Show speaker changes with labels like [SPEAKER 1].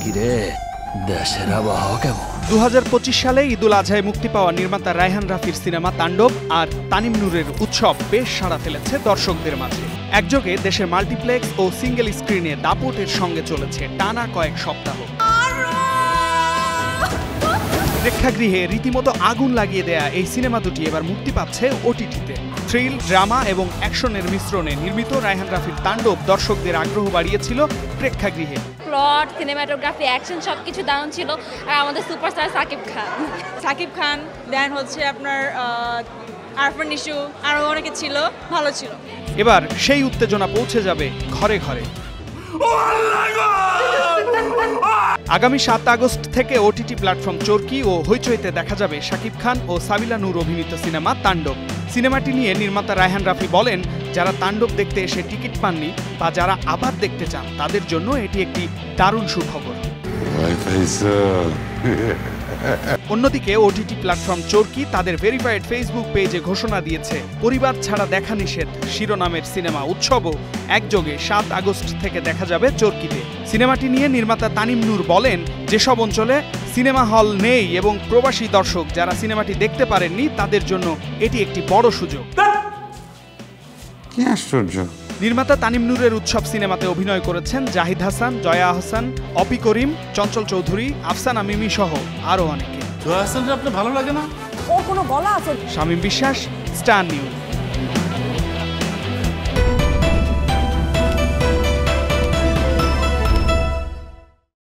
[SPEAKER 1] কিরে দেশের আবহাওয়া কেমন?
[SPEAKER 2] 2025 সালে ঈদুল আজহায় মুক্তি পাওয়া নির্মাতা রায়হান রাফির সিনেমা তাণ্ডব আর তানিম নূরের উৎসব বেশ সাড়া ফেলেছে দর্শকদের মাঝে। একযোগে দেশের মাল্টিপ্লেক্স ও সিঙ্গেল স্ক্রিনে দাপটের সঙ্গে চলেছে টানা কয়েক সপ্তাহ। প্রেক্ষাগৃহে রীতিমতো আগুন লাগিয়ে দেয়া এই সিনেমা দুটি এবার মুক্তি পাচ্ছে ওটিটিতে। থ্রিল, ড্রামা এবং অ্যাকশনের মিশ্রণে নির্মিত রায়হান রাফির তাণ্ডব দর্শকদের আগ্রহ বাড়িয়েছিল প্রেক্ষাগৃহে।
[SPEAKER 3] প্লট, সিনেমাটোগ্রাফি, অ্যাকশন সবকিছু দারুণ ছিল। আর আমাদের সুপারস্টার সাকিব খান দেন হচ্ছে আপনার আরফান নিশু আরও অনেকে ছিল, ভালো ছিল।
[SPEAKER 2] এবার সেই উত্তেজনা পৌঁছে যাবে ঘরে ঘরে। আগামী 7 আগস্ট থেকে ওটিটি প্ল্যাটফর্ম চরকি ও হইচইতে দেখা যাবে শাকিব খান ও সাবিলা নূর অভিনীত সিনেমা তাণ্ডব। সিনেমাটি নিয়ে নির্মাতা রায়হান রাফি বলেন, যারা তাণ্ডব দেখতে এসে টিকিট পাননি বা যারা আবার দেখতে চান তাদের জন্য এটি একটি দারুণ সুখবর। অন্যদিকে ওটিটি প্ল্যাটফর্ম চরকি তাদের ভেরিফাইড ফেসবুক পেজে ঘোষণা দিয়েছে, পরিবার ছাড়া দেখা নিষেধ শিরোনামের সিনেমা উৎসবও একযোগে 7 আগস্ট থেকে দেখা যাবে চরকিতে। সিনেমাটি নিয়ে নির্মাতা তানিম নূর বলেন, যেসব অঞ্চলে সিনেমা হল নেই এবং প্রবাসী দর্শক যারা সিনেমাটি দেখতে পারেননি তাদের জন্য এটি একটি বড় সুযোগ।
[SPEAKER 4] কি আশ্চর্য!
[SPEAKER 2] নির্মাতা তানিম নূরের উৎসব সিনেমাতে অভিনয় করেছেন জাহিদ হাসান, জয়া আহসান, অপি করিম, চঞ্চল চৌধুরী, আফসানা মিমি সহ আরও অনেকে।
[SPEAKER 5] জয়া আহসানকে আপনার ভালো লাগে না?
[SPEAKER 6] ওর কোনো গলা আছে?
[SPEAKER 2] শামীম বিশ্বাস, স্টার নিউজ।